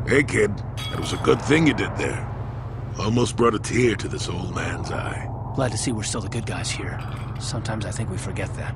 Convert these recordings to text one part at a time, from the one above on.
Hey, kid. That was a good thing you did there. Almost brought a tear to this old man's eye. Glad to see we're still the good guys here. Sometimes I think we forget that.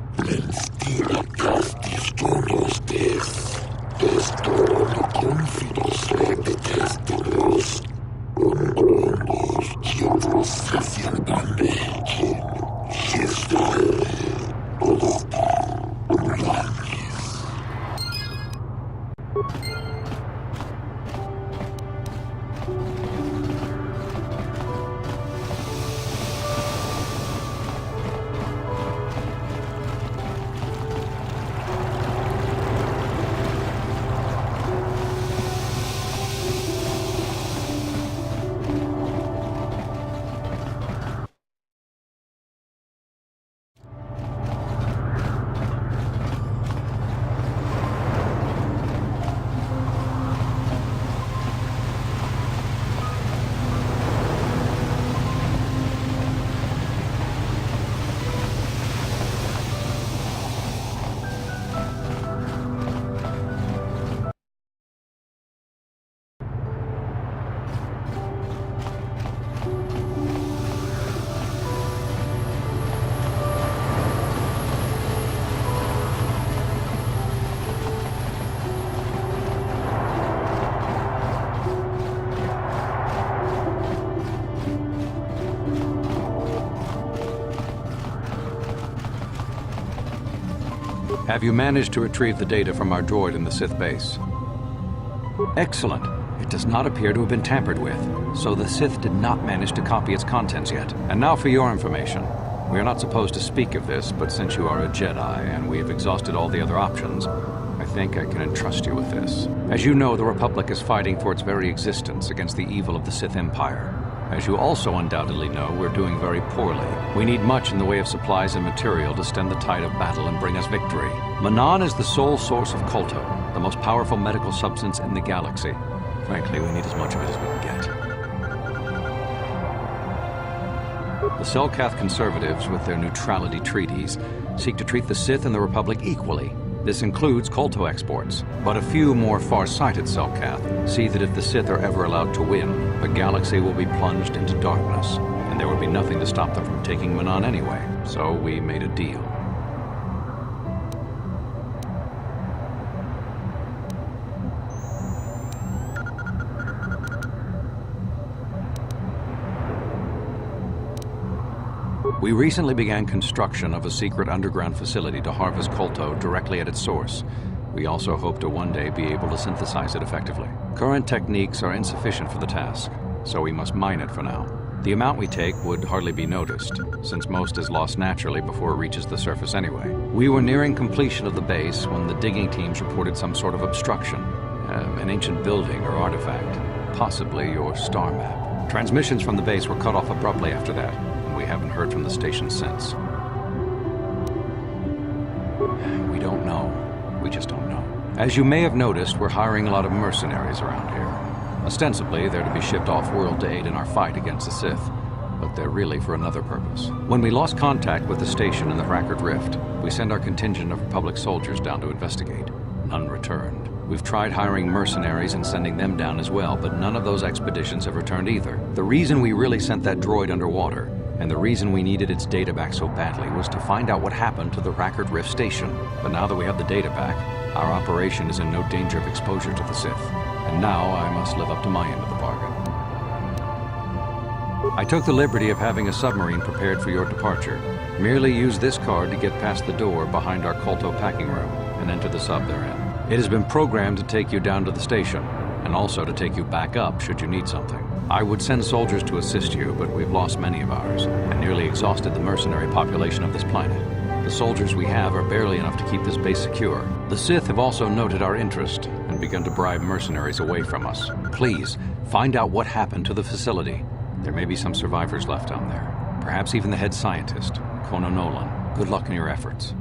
Have you managed to retrieve the data from our droid in the Sith base? Excellent. It does not appear to have been tampered with, so the Sith did not manage to copy its contents yet. And now for your information. We are not supposed to speak of this, but since you are a Jedi and we have exhausted all the other options, I think I can entrust you with this. As you know, the Republic is fighting for its very existence against the evil of the Sith Empire. As you also undoubtedly know, we're doing very poorly. We need much in the way of supplies and material to stem the tide of battle and bring us victory. Manan is the sole source of Kolto, the most powerful medical substance in the galaxy. Frankly, we need as much of it as we can get. The Selkath conservatives, with their neutrality treaties, seek to treat the Sith and the Republic equally. This includes Kolto exports, but a few more far-sighted Selkath see that if the Sith are ever allowed to win, the galaxy will be plunged into darkness, and there would be nothing to stop them from taking Manan anyway. So we made a deal. We recently began construction of a secret underground facility to harvest Kolto directly at its source. We also hope to one day be able to synthesize it effectively. Current techniques are insufficient for the task, so we must mine it for now. The amount we take would hardly be noticed, since most is lost naturally before it reaches the surface anyway. We were nearing completion of the base when the digging teams reported some sort of obstruction. An ancient building or artifact, possibly your star map. Transmissions from the base were cut off abruptly after that, and we haven't heard from the station since. We don't know. We just don't know. As you may have noticed, we're hiring a lot of mercenaries around here. Ostensibly, they're to be shipped off-world to aid in our fight against the Sith, but they're really for another purpose. When we lost contact with the station in the Hraken Rift, we sent our contingent of Republic soldiers down to investigate. None returned. We've tried hiring mercenaries and sending them down as well, but none of those expeditions have returned either. The reason we really sent that droid underwater, and the reason we needed its data back so badly, was to find out what happened to the Hraken Rift station. But now that we have the data back, our operation is in no danger of exposure to the Sith. And now I must live up to my end of the bargain. I took the liberty of having a submarine prepared for your departure. Merely use this card to get past the door behind our Kolto packing room and enter the sub therein. It has been programmed to take you down to the station, and also to take you back up should you need something. I would send soldiers to assist you, but we've lost many of ours, and nearly exhausted the mercenary population of this planet. The soldiers we have are barely enough to keep this base secure. The Sith have also noted our interest and begun to bribe mercenaries away from us. Please, find out what happened to the facility. There may be some survivors left down there. Perhaps even the head scientist, Kono Nolan. Good luck in your efforts.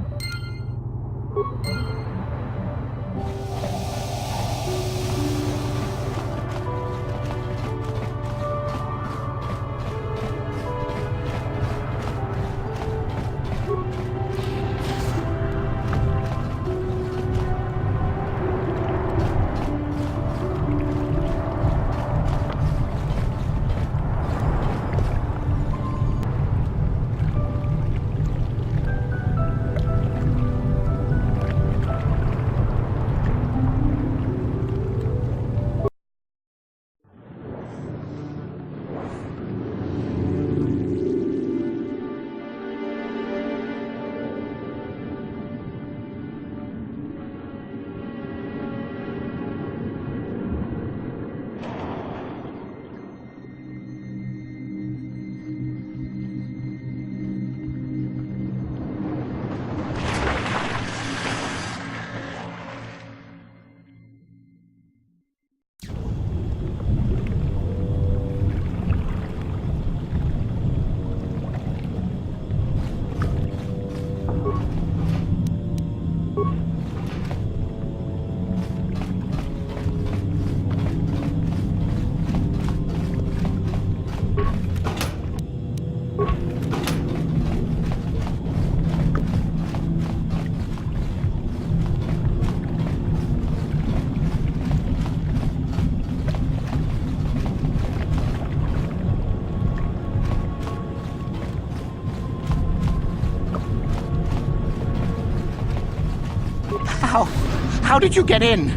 How did you get in?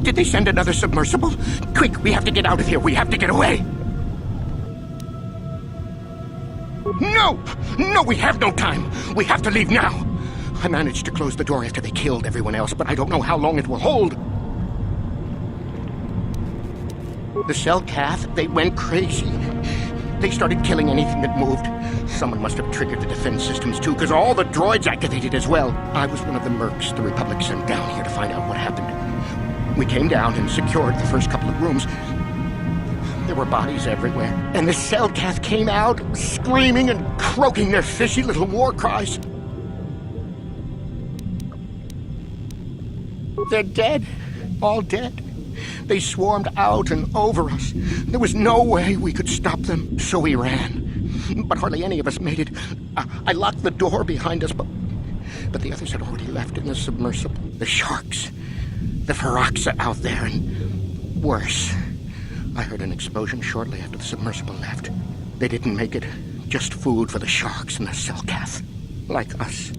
Did they send another submersible? Quick, we have to get out of here. We have to get away. No! No, we have no time. We have to leave now. I managed to close the door after they killed everyone else, but I don't know how long it will hold. The Selkath, they went crazy. They started killing anything that moved. Someone must have triggered the defense systems too, because all the droids activated as well. I was one of the mercs the Republic sent down here to find out what happened. We came down and secured the first couple of rooms. There were bodies everywhere, and the Selkath came out, screaming and croaking their fishy little war cries. They're dead. All dead. They swarmed out and over us. There was no way we could stop them, so we ran. But hardly any of us made it. I locked the door behind us, but the others had already left in the submersible. The sharks. The Ferox are out there, and worse. I heard an explosion shortly after the submersible left. They didn't make it. Just food for the sharks and the Selkath. Like us.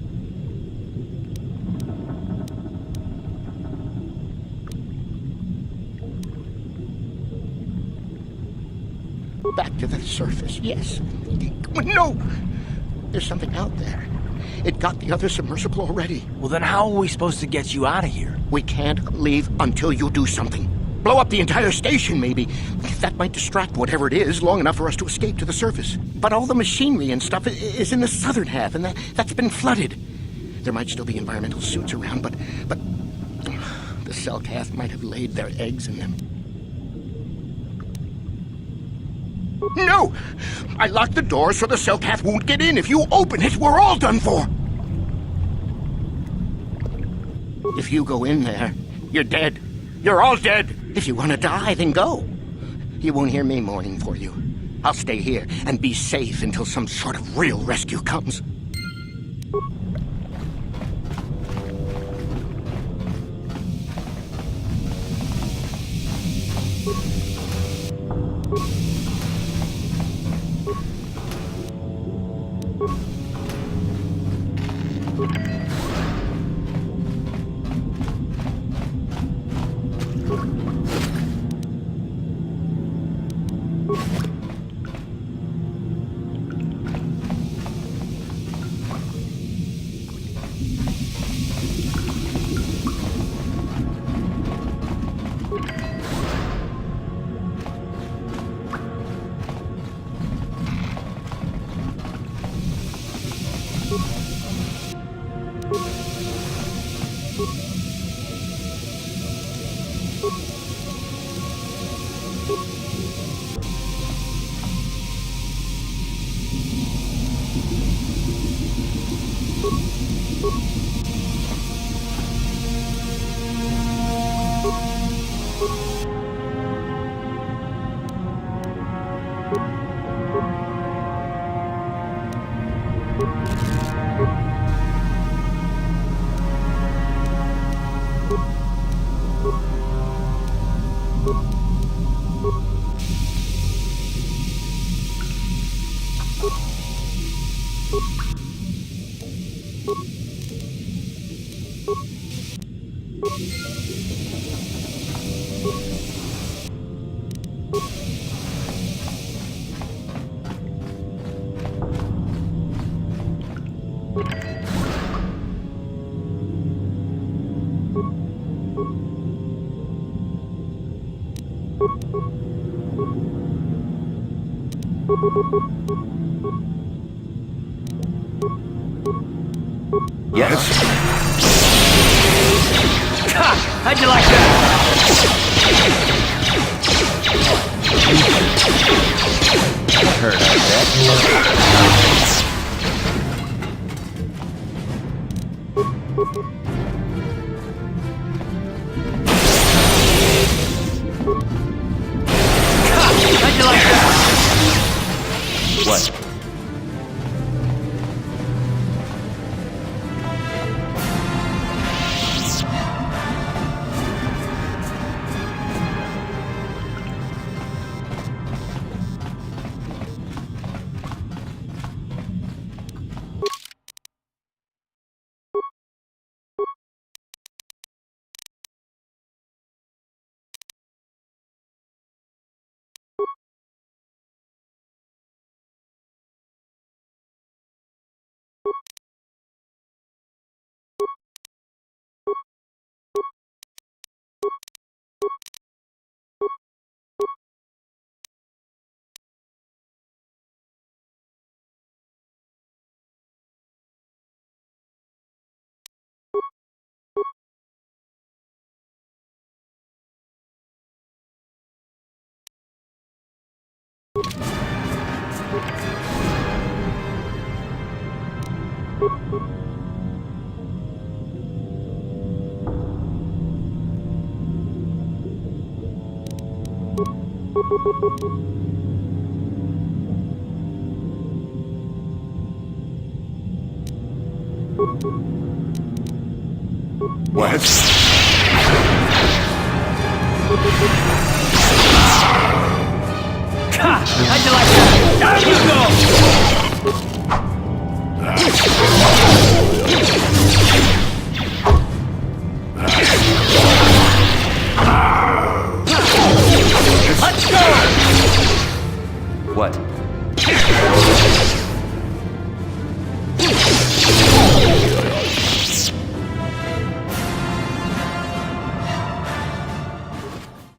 Back to the surface, yes. No! There's something out there. It got the other submersible already. Well, then how are we supposed to get you out of here? We can't leave until you do something. Blow up the entire station, maybe. That might distract whatever it is long enough for us to escape to the surface. But all the machinery and stuff is in the southern half, and that's been flooded. There might still be environmental suits around, but the Cellcath might have laid their eggs in them. No! I locked the door so the Cellcath won't get in. If you open it, we're all done for. If you go in there, you're dead. You're all dead. If you want to die, then go. You won't hear me mourning for you. I'll stay here and be safe until some sort of real rescue comes. Yes. Ha! How'd you like that? Heard How'd you like that? What? What? How'd you like that? Down you go!